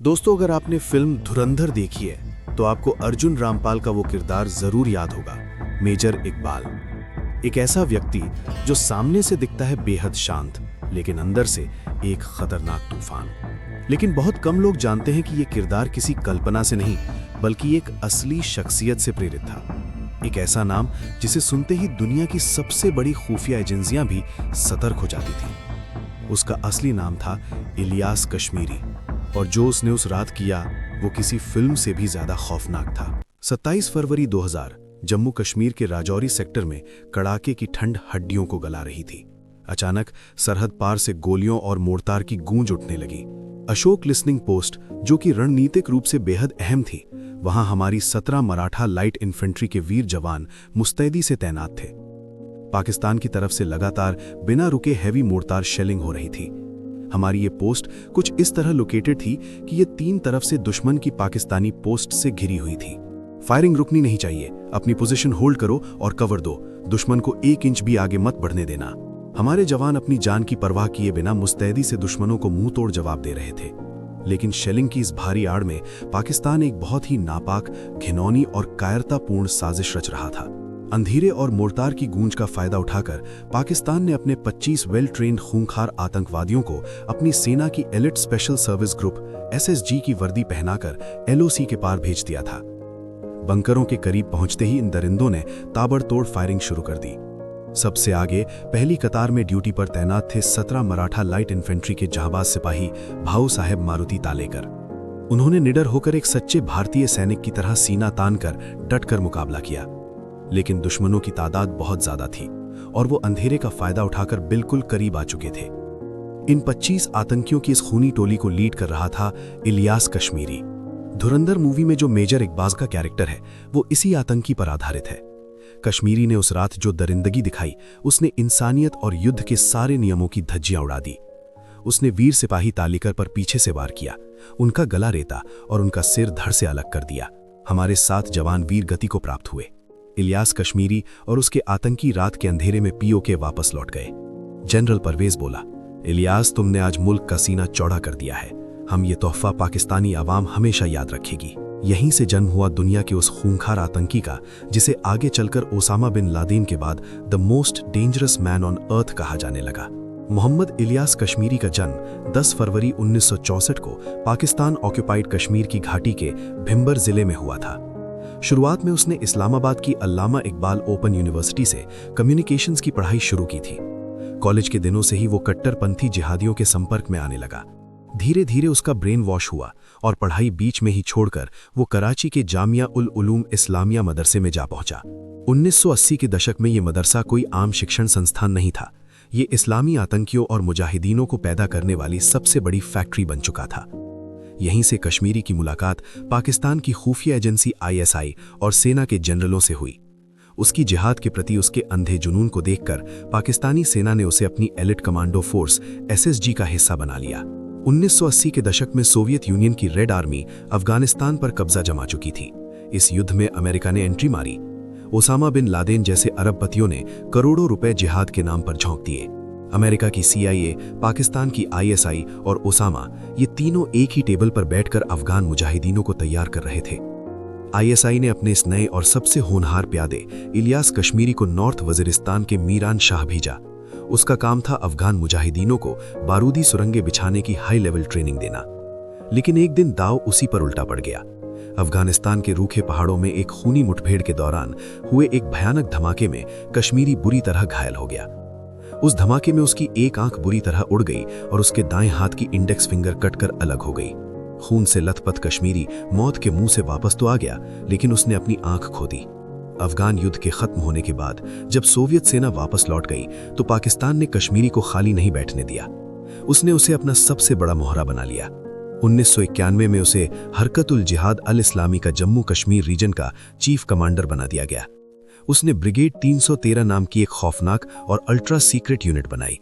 दोस्तों, अगर आपने फिल्म धुरंधर देखी है तो आपको अर्जुन रामपाल का वो किरदार जरूर याद होगा, मेजर इकबाल। एक ऐसा व्यक्ति जो सामने से दिखता है बेहद शांत, लेकिन अंदर से एक खतरनाक तूफान। लेकिन बहुत कम लोग जानते हैं कि ये किरदार किसी कल्पना से नहीं बल्कि एक असली शख्सियत से प्रेरित था। एक ऐसा नाम जिसे सुनते ही दुनिया की सबसे बड़ी खुफिया एजेंसियां भी सतर्क हो जाती थीं। उसका असली नाम था इलियास कश्मीरी, और जो उसने उस रात किया वो किसी फिल्म से भी ज्यादा खौफनाक था। 27 फरवरी 2000 जम्मू कश्मीर के राजौरी सेक्टर में कड़ाके की ठंड हड्डियों को गला रही थी। अचानक सरहद पार से गोलियों और मोर्टार की गूंज उठने लगी। अशोक लिसनिंग पोस्ट, जो कि रणनीतिक रूप से बेहद अहम थी, वहां हमारी 17 मराठा लाइट इन्फेंट्री के वीर जवान मुस्तैदी से तैनात थे। पाकिस्तान की तरफ से लगातार बिना रुके हैवी मोर्टार शेलिंग हो रही थी। हमारी ये पोस्ट कुछ इस तरह लोकेटेड थी कि ये 3 तरफ से दुश्मन की पाकिस्तानी पोस्ट से घिरी हुई थी। फायरिंग रुकनी नहीं चाहिए, अपनी पोजीशन होल्ड करो और कवर दो, दुश्मन को 1 इंच भी आगे मत बढ़ने देना। हमारे जवान अपनी जान की परवाह किए बिना मुस्तैदी से दुश्मनों को मुंह तोड़ जवाब दे रहे थे। लेकिन शेलिंग की इस भारी आड़ में पाकिस्तान एक बहुत ही नापाक, घिनौनी और कायरतापूर्ण साजिश रच रहा था। अंधेरे और मोर्टार की गूंज का फायदा उठाकर पाकिस्तान ने अपने 25 वेल ट्रेन्ड खूंखार आतंकवादियों को अपनी सेना की elite special service group SSG की वर्दी पहनाकर LOC के पार भेज दिया था। बंकरों के करीब पहुंचते ही इन दरिंदों ने ताबड़तोड़ फायरिंग शुरू कर दी। सबसे आगे पहली कतार में ड्यूटी पर तैनात थे 17 मराठा लाइट इन्फेंट्री के जहांबाज सिपाही भाऊ साहेब मारुति तालेकर। उन्होंने निडर होकर एक सच्चे भारतीय सैनिक की तरह सीना तानकर डटकर मुकाबला किया। लेकिन दुश्मनों की तादाद बहुत ज्यादा थी और वो अंधेरे का फायदा उठाकर बिल्कुल करीब आ चुके थे। इन 25 आतंकियों की इस खूनी टोली को लीड कर रहा था इलियास कश्मीरी। धुरंधर मूवी में जो मेजर इकबाल का कैरेक्टर है वो इसी आतंकी पर आधारित है। कश्मीरी ने उस रात जो दरिंदगी दिखाई, उसने इंसानियत और युद्ध के सारे नियमों की धज्जियां उड़ा दी। उसने वीर सिपाही तालिकर पर पीछे से वार किया, उनका गला रेता और उनका सिर धड़ से अलग कर दिया। हमारे 7 जवान वीर गति को प्राप्त हुए। इलियास कश्मीरी और उसके आतंकी रात के अंधेरे में POK वापस लौट गए। जनरल परवेज बोला, इलियास, तुमने आज मुल्क का सीना चौड़ा कर दिया है। हम ये तोहफा पाकिस्तानी आवाम हमेशा याद रखेगी। यहीं से जन्म हुआ दुनिया के उस खूंखार आतंकी का जिसे आगे चलकर ओसामा बिन लादेन के बाद the most dangerous man on earth कहा जाने लगा। मोहम्मद इलियास कश्मीरी का जन्म 10 फरवरी 1964 को पाकिस्तान ऑक्युपाइड कश्मीर की घाटी के भिम्बर जिले में हुआ था। शुरुआत में उसने इस्लामाबाद की अल्लामा इकबाल ओपन यूनिवर्सिटी से कम्युनिकेशंस की पढ़ाई शुरू की थी। कॉलेज के दिनों से ही वो कट्टरपंथी जिहादियों के संपर्क में आने लगा। धीरे धीरे उसका ब्रेन वॉश हुआ और पढ़ाई बीच में ही छोड़कर वो कराची के जामिया उल उलूम इस्लामिया मदरसे में जा पहुंचा। 1980 के दशक में ये मदरसा कोई आम शिक्षण संस्थान नहीं था। ये इस्लामी आतंकियों और मुजाहिदीनों को पैदा करने वाली सबसे बड़ी फैक्ट्री बन चुका था। यहीं से कश्मीरी की मुलाकात पाकिस्तान की खुफिया एजेंसी ISI और सेना के जनरलों से हुई। उसकी जिहाद के प्रति उसके अंधे जुनून को देखकर पाकिस्तानी सेना ने उसे अपनी एलिट कमांडो फोर्स SSG का हिस्सा बना लिया। 1980 के दशक में सोवियत यूनियन की रेड आर्मी अफगानिस्तान पर कब्जा जमा चुकी थी। इस युद्ध में अमेरिका ने एंट्री मारी। ओसामा बिन लादेन जैसे अरबपतियों ने करोड़ों रुपए जिहाद के नाम पर झोंक दिए। अमेरिका की CIA, पाकिस्तान की ISI और ओसामा, ये तीनों एक ही टेबल पर बैठकर अफगान मुजाहिदीनों को तैयार कर रहे थे। ISI ने अपने इस नए और सबसे होनहार प्यादे इलियास कश्मीरी को नॉर्थ वजीरिस्तान के मीरान शाह भेजा। उसका काम था अफगान मुजाहिदीनों को बारूदी सुरंगें बिछाने की हाई लेवल ट्रेनिंग देना। लेकिन एक दिन दाव उसी पर उल्टा पड़ गया। अफगानिस्तान के रूखे पहाड़ों में एक खूनी मुठभेड़ के दौरान हुए एक भयानक धमाके में कश्मीरी बुरी तरह घायल हो गया। उस धमाके में उसकी एक आंख बुरी तरह उड़ गई और उसके दाएं हाथ की इंडेक्स फिंगर कटकर अलग हो गई। खून से लथपथ कश्मीरी मौत के मुंह से वापस तो आ गया, लेकिन उसने अपनी आंख खो दी। अफगान युद्ध के खत्म होने के बाद जब सोवियत सेना वापस लौट गई तो पाकिस्तान ने कश्मीरी को खाली नहीं बैठने दिया। उसने उसे अपना सबसे बड़ा मोहरा बना लिया। 1991 में उसे हरकत-उल जिहाद अल इस्लामी का जम्मू कश्मीर रीजन का चीफ कमांडर बना दिया गया। उसने ब्रिगेड 313 नाम की एक खौफनाक और अल्ट्रा सीक्रेट यूनिट बनाई।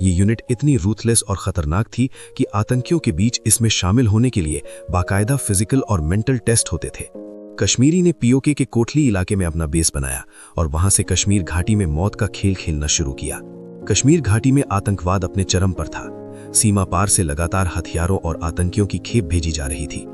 ये यूनिट इतनी रूथलेस और खतरनाक थी कि आतंकियों के बीच इसमें शामिल होने के लिए बाकायदा फिजिकल और मेंटल टेस्ट होते थे। कश्मीरी ने POK के कोटली इलाके में अपना बेस बनाया और वहां से कश्मीर घाटी में मौत का खेल खेलना शुरू किया। कश्मीर घाटी में आतंकवाद अपने चरम पर था। सीमा पार से लगातार हथियारों और आतंकियों की खेप भेजी जा रही थी।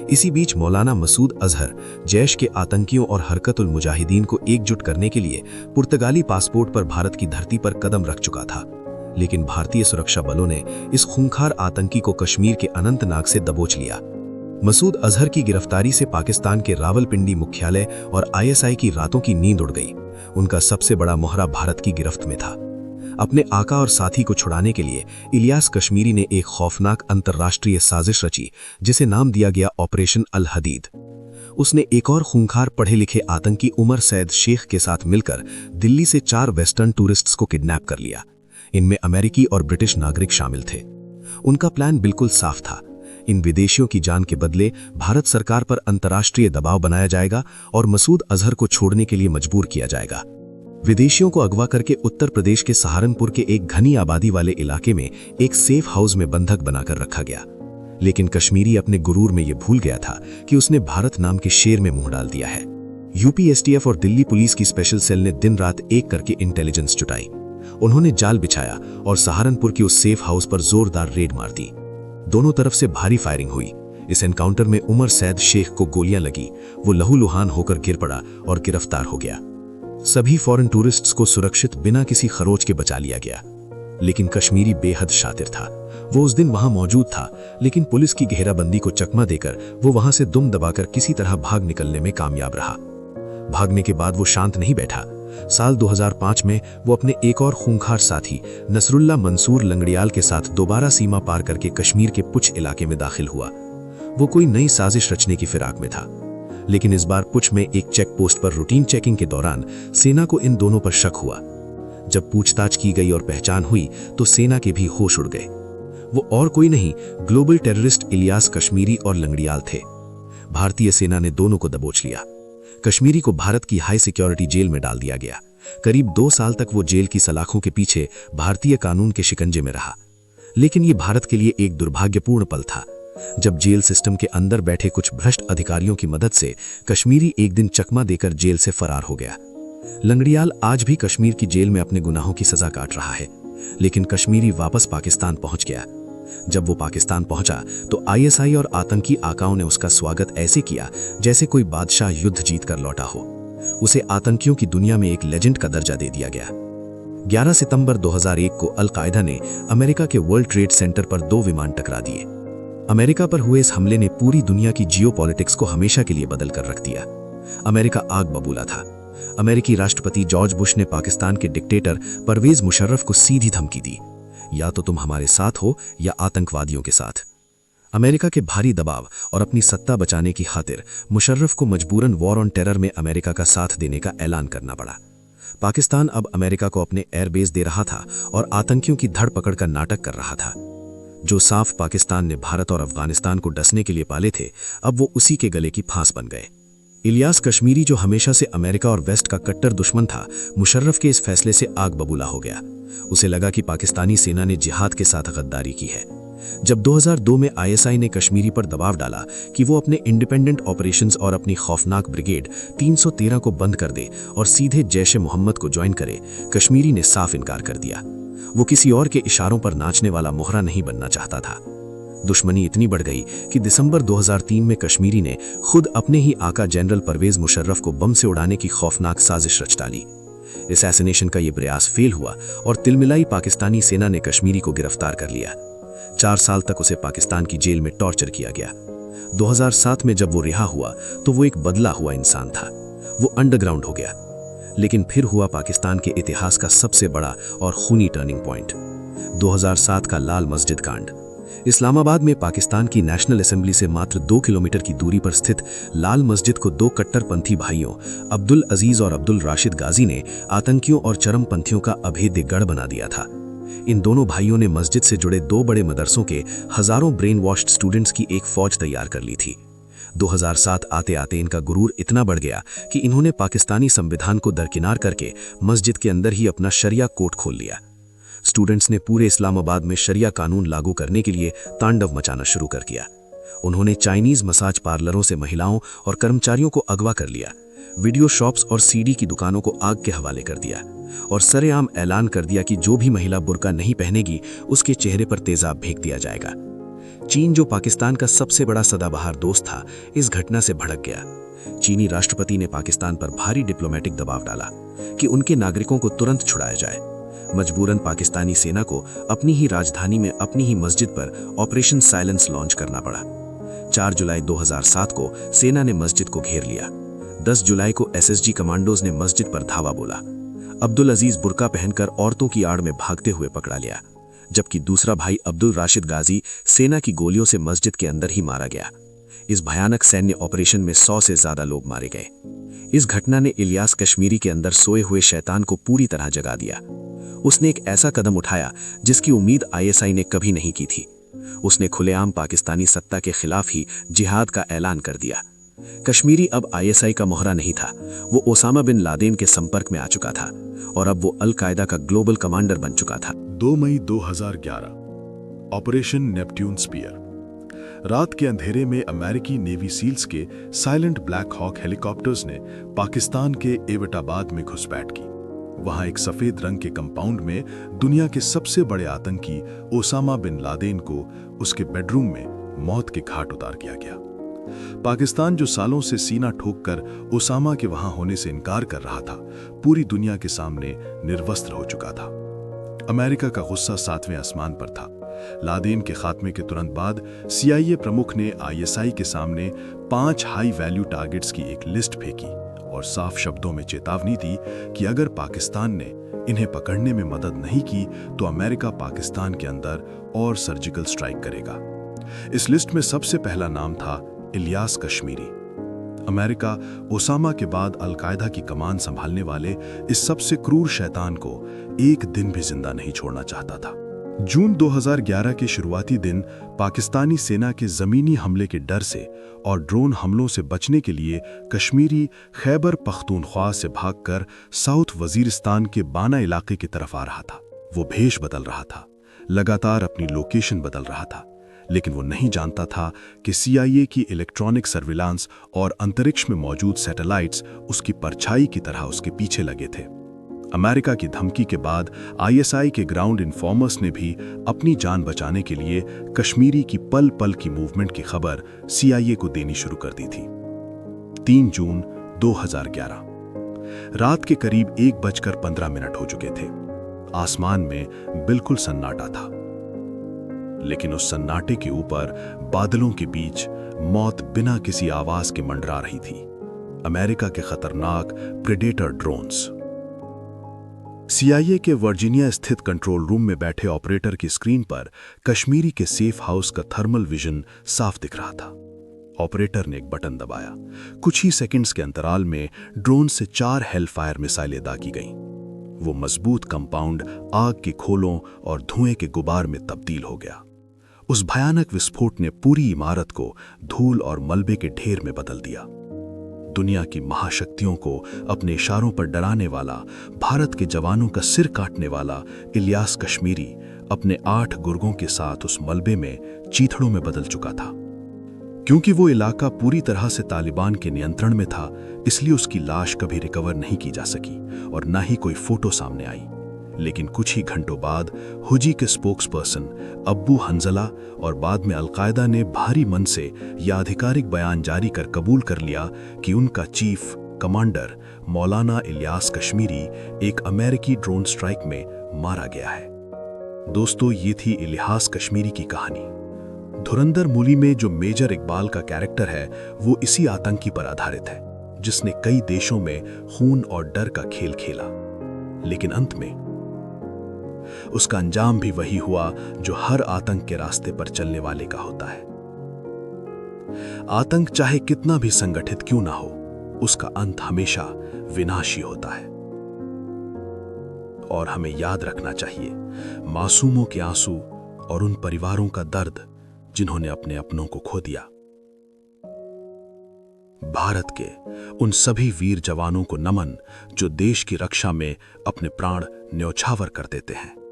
इसी बीच मौलाना मसूद अजहर जैश के आतंकियों और हरकतुल मुजाहिदीन को एकजुट करने के लिए पुर्तगाली पासपोर्ट पर भारत की धरती पर कदम रख चुका था। लेकिन भारतीय सुरक्षा बलों ने इस खूंखार आतंकी को कश्मीर के अनंतनाग से दबोच लिया। मसूद अजहर की गिरफ्तारी से पाकिस्तान के रावलपिंडी मुख्यालय और आईएसआई की रातों की नींद उड़ गई। उनका सबसे बड़ा मोहरा भारत की गिरफ्त में था। अपने आका और साथी को छुड़ाने के लिए इलियास कश्मीरी ने एक खौफनाक अंतर्राष्ट्रीय साजिश रची, जिसे नाम दिया गया ऑपरेशन अल हदीद। उसने एक और खूंखार पढ़े लिखे आतंकी उमर सैद शेख के साथ मिलकर दिल्ली से 4 वेस्टर्न टूरिस्ट्स को किडनैप कर लिया। इनमें अमेरिकी और ब्रिटिश नागरिक शामिल थे। उनका प्लान बिल्कुल साफ था। इन विदेशियों की जान के बदले भारत सरकार पर अंतर्राष्ट्रीय दबाव बनाया जाएगा और मसूद अजहर को छोड़ने के लिए मजबूर किया जाएगा। विदेशियों को अगवा करके उत्तर प्रदेश के सहारनपुर के एक घनी आबादी वाले इलाके में एक सेफ हाउस में बंधक बनाकर रखा गया। लेकिन कश्मीरी अपने गुरूर में यह भूल गया था कि उसने भारत नाम के शेर में मुंह डाल दिया है। यूपी एसटीएफ और दिल्ली पुलिस की स्पेशल सेल ने दिन रात एक करके इंटेलिजेंस जुटाई। उन्होंने जाल बिछाया और सहारनपुर की उस सेफ हाउस पर जोरदार रेड मार दी। दोनों तरफ से भारी फायरिंग हुई। इस एनकाउंटर में उमर सैद शेख को गोलियां लगी। वो लहूलुहान होकर गिर पड़ा और गिरफ्तार हो गया। सभी फॉरेन टूरिस्ट्स को सुरक्षित बिना किसी खरोच के बचा लिया गया। लेकिन कश्मीरी बेहद शातिर था। वो उस दिन वहां मौजूद था, लेकिन पुलिस की घेराबंदी को चकमा देकर वो वहां से दुम दबाकर किसी तरह भाग निकलने में कामयाब रहा। भागने के बाद वो शांत नहीं बैठा। साल 2005 में वो अपने एक और खूंखार साथी नसरुल्ला मंसूर लंगड़ियाल के साथ दोबारा सीमा पार करके कश्मीर के पुछ इलाके में दाखिल हुआ। वो कोई नई साजिश रचने की फिराक में था। लेकिन इस बार पुछ में एक चेक पोस्ट पर रूटीन चेकिंग के दौरान सेना को इन दोनों पर शक हुआ। जब पूछताछ की गई और पहचान हुई तो सेना के भी होश उड़ गए। वो और कोई नहीं, ग्लोबल टेररिस्ट इलियास कश्मीरी और लंगड़ियाल थे। भारतीय सेना ने दोनों को दबोच लिया। कश्मीरी को भारत की हाई सिक्योरिटी जेल में डाल दिया गया। करीब 2 साल तक वो जेल की सलाखों के पीछे भारतीय कानून के शिकंजे में रहा। लेकिन ये भारत के लिए एक दुर्भाग्यपूर्ण पल था, जब जेल सिस्टम के अंदर बैठे कुछ भ्रष्ट अधिकारियों की मदद से कश्मीरी एक दिन चकमा देकर जेल से फरार हो गया। लंगड़ियाल आज भी कश्मीर की जेल में अपने गुनाहों की सजा काट रहा है। लेकिन कश्मीरी वापस पाकिस्तान पहुंच गया। जब वो पाकिस्तान पहुंचा तो आईएसआई और आतंकी आकाओं ने उसका स्वागत ऐसे किया जैसे कोई बादशाह युद्ध जीत कर लौटा हो। उसे आतंकियों की दुनिया में एक लेजेंड का दर्जा दे दिया गया। 11 सितंबर 2001 को अल-कायदा ने अमेरिका के वर्ल्ड ट्रेड सेंटर पर 2 विमान टकरा दिए। अमेरिका पर हुए इस हमले ने पूरी दुनिया की जियोपॉलिटिक्स को हमेशा के लिए बदल कर रख दिया। अमेरिका आग बबूला था। अमेरिकी राष्ट्रपति जॉर्ज बुश ने पाकिस्तान के डिक्टेटर परवेज मुशर्रफ को सीधी धमकी दी, या तो तुम हमारे साथ हो या आतंकवादियों के साथ। अमेरिका के भारी दबाव और अपनी सत्ता बचाने की खातिर मुशर्रफ को मजबूरन वॉर ऑन टेरर में अमेरिका का साथ देने का ऐलान करना पड़ा। पाकिस्तान अब अमेरिका को अपने एयरबेस दे रहा था और आतंकियों की धरपकड़ का नाटक कर रहा था। जो साफ पाकिस्तान ने भारत और अफगानिस्तान को डसने के लिए पाले थे, अब वो उसी के गले की फांस बन गए। इलियास कश्मीरी, जो हमेशा से अमेरिका और वेस्ट का कट्टर दुश्मन था, मुशर्रफ के इस फैसले से आग बबूला हो गया। उसे लगा कि पाकिस्तानी सेना ने जिहाद के साथ गद्दारी की है। जब 2002 में आईएसआई ने कश्मीरी पर दबाव डाला कि वो अपने इंडिपेंडेंट ऑपरेशंस और अपनी खौफनाक ब्रिगेड 313 को बंद कर दे और सीधे जैश ए मोहम्मद को ज्वाइन करे, कश्मीरी ने साफ इनकार कर दिया। वो किसी और के इशारों पर नाचने वाला मोहरा नहीं बनना चाहता था। दुश्मनी इतनी बढ़ गई कि दिसंबर 2003 में कश्मीरी ने खुद अपने ही आका जनरल परवेज मुशर्रफ को बम से उड़ाने की खौफनाक साजिश रच डाली। असैसिनेशन का ये प्रयास फेल हुआ और तिलमिलाई पाकिस्तानी सेना ने कश्मीरी को गिरफ्तार कर लिया। 4 साल तक उसे पाकिस्तान की जेल में टॉर्चर किया गया। 2007 में जब वो रिहा हुआ तो वो एक बदला हुआ इंसान था। वो अंडरग्राउंड हो गया। लेकिन फिर हुआ पाकिस्तान के इतिहास का सबसे बड़ा और खूनी टर्निंग पॉइंट, 2007 का लाल मस्जिद कांड। इस्लामाबाद में पाकिस्तान की नेशनल असेंबली से मात्र 2 किलोमीटर की दूरी पर स्थित लाल मस्जिद को 2 कट्टरपंथी भाइयों अब्दुल अजीज और अब्दुल राशिद गाजी ने आतंकियों और चरमपंथियों का अभेद्य गढ़ बना दिया था। इन दोनों भाइयों ने मस्जिद से जुड़े 2 बड़े मदरसों के हजारों ब्रेन वॉश्ड स्टूडेंट्स की एक फौज तैयार कर ली थी। 2007 आते आते इनका गुरूर इतना बढ़ गया कि इन्होंने पाकिस्तानी संविधान को दरकिनार करके मस्जिद के अंदर ही अपना शरिया कोर्ट खोल लिया। स्टूडेंट्स ने पूरे इस्लामाबाद में शरिया कानून लागू करने के लिए तांडव मचाना शुरू कर दिया। उन्होंने चाइनीज मसाज पार्लरों से महिलाओं और कर्मचारियों को अगवा कर लिया। वीडियो शॉप्स और सीडी की दुकानों को आग के हवाले कर दिया और सरेआम ऐलान कर दिया कि जो भी महिला बुर्का नहीं पहनेगी उसके चेहरे पर तेजाब फेंक दिया जाएगा। चीन, जो पाकिस्तान का सबसे बड़ा सदाबहार दोस्त था, इस घटना से भड़क गया। चीनी राष्ट्रपति ने पाकिस्तान पर भारी डिप्लोमेटिक दबाव डाला कि उनके नागरिकों को तुरंत छुड़ाया जाए। मजबूरन पाकिस्तानी सेना को अपनी ही राजधानी में अपनी ही मस्जिद पर ऑपरेशन साइलेंस लॉन्च करना पड़ा। 4 जुलाई 2007 को सेना ने मस्जिद को घेर लिया। 10 जुलाई को एसएसजी कमांडोज ने मस्जिद पर धावा बोला। अब्दुल अजीज बुर्का पहनकर औरतों की आड़ में भागते हुए पकड़ा लिया, जबकि दूसरा भाई अब्दुल राशिद गाजी सेना की गोलियों से मस्जिद के अंदर ही मारा गया। इस भयानक सैन्य ऑपरेशन में 100 से ज्यादा लोग मारे गए। इस घटना ने इलियास कश्मीरी के अंदर सोए हुए शैतान को पूरी तरह जगा दिया। उसने एक ऐसा कदम उठाया जिसकी उम्मीद आईएसआई ने कभी नहीं की थी। उसने खुलेआम पाकिस्तानी सत्ता के खिलाफ ही जिहाद का ऐलान कर दिया। कश्मीरी अब आईएसआई का मोहरा नहीं था, वो ओसामा बिन लादेन के संपर्क में आ चुका था और अब वो अल कायदा का ग्लोबल कमांडर बन चुका था। 2 मई 2011, ऑपरेशन नेपट्यून स्पीयर। रात के अंधेरे में अमेरिकी नेवी सील्स के साइलेंट ब्लैक हॉक हेलीकॉप्टर्स ने पाकिस्तान के एबटाबाद में घुसपैठ की। वहां एक सफेद रंग के कंपाउंड में दुनिया के सबसे बड़े आतंकी ओसामा बिन लादेन को उसके बेडरूम में मौत के घाट उतार दिया गया। पाकिस्तान, जो सालों से सीना ठोककर ओसामा के वहां होने से इनकार कर रहा था, पूरी दुनिया के सामने निर्वस्त्र हो चुका था। अमेरिका का गुस्सा 7वें आसमान पर था। लादेन के खात्मे के तुरंत बाद CIA प्रमुख ने आईएसआई के सामने 5 हाई वैल्यू टारगेट्स की एक लिस्ट फेंकी और साफ शब्दों में चेतावनी दी कि अगर पाकिस्तान ने इन्हें पकड़ने में मदद नहीं की तो अमेरिका पाकिस्तान के अंदर और सर्जिकल स्ट्राइक करेगा। इस लिस्ट में सबसे पहला नाम था इलियास कश्मीरी। अमेरिका ओसामा के बाद अल कायदा की कमान संभालने वाले इस सबसे क्रूर शैतान को एक दिन भी जिंदा नहीं छोड़ना चाहता था। जून 2011 के शुरुआती दिन पाकिस्तानी सेना के जमीनी हमले के डर से और ड्रोन हमलों से बचने के लिए कश्मीरी खैबर पख्तूनख्वा से भागकर साउथ वजीरिस्तान के बाना इलाके की तरफ आ रहा था। वो भेष बदल रहा था, लगातार अपनी लोकेशन बदल रहा था, लेकिन वो नहीं जानता था कि CIA की इलेक्ट्रॉनिक सर्विलांस और अंतरिक्ष में मौजूद सैटेलाइट्स उसकी परछाई की तरह उसके पीछे लगे थे। अमेरिका की धमकी के बाद ISI के ग्राउंड इन्फॉर्मर्स ने भी अपनी जान बचाने के लिए कश्मीरी की पल पल की मूवमेंट की खबर CIA को देनी शुरू कर दी थी। 3 जून 2011, रात के करीब 1:15 हो चुके थे। आसमान में बिल्कुल सन्नाटा था, लेकिन उस सन्नाटे के ऊपर बादलों के बीच मौत बिना किसी आवाज के मंडरा रही थी। अमेरिका के खतरनाक प्रेडेटर ड्रोन्स। CIA के वर्जीनिया स्थित कंट्रोल रूम में बैठे ऑपरेटर की स्क्रीन पर कश्मीरी के सेफ हाउस का थर्मल विजन साफ दिख रहा था। ऑपरेटर ने एक बटन दबाया। कुछ ही सेकंड्स के अंतराल में ड्रोन से 4 हेलफायर मिसाइलें दागी गईं। वो मजबूत कंपाउंड आग के खोलों और धुएं के गुबार में तब्दील हो गया। उस भयानक विस्फोट ने पूरी इमारत को धूल और मलबे के ढेर में बदल दिया। दुनिया की महाशक्तियों को अपने इशारों पर डराने वाला, भारत के जवानों का सिर काटने वाला इलियास कश्मीरी अपने 8 गुर्गों के साथ उस मलबे में चीथड़ों में बदल चुका था। क्योंकि वो इलाका पूरी तरह से तालिबान के नियंत्रण में था, इसलिए उसकी लाश कभी रिकवर नहीं की जा सकी और ना ही कोई फोटो सामने आई। लेकिन कुछ ही घंटों बाद हुजी के स्पोक्सपर्सन अब्बू हंजला और बाद में अलकायदा ने भारी मन से यह आधिकारिक बयान जारी कर कबूल कर लिया कि उनका चीफ कमांडर मौलाना इलियास कश्मीरी एक अमेरिकी ड्रोन स्ट्राइक में मारा गया है। दोस्तों, ये थी इलियास कश्मीरी की कहानी। धुरंधर मूवी में जो मेजर इकबाल का कैरेक्टर है वो इसी आतंकी पर आधारित है, जिसने कई देशों में खून और डर का खेल खेला, लेकिन अंत में उसका अंजाम भी वही हुआ जो हर आतंक के रास्ते पर चलने वाले का होता है। आतंक चाहे कितना भी संगठित क्यों ना हो, उसका अंत हमेशा विनाशी होता है। और हमें याद रखना चाहिए मासूमों के आंसू और उन परिवारों का दर्द जिन्होंने अपने अपनों को खो दिया। भारत के उन सभी वीर जवानों को नमन जो देश की रक्षा में अपने प्राण न्यौछावर कर देते हैं।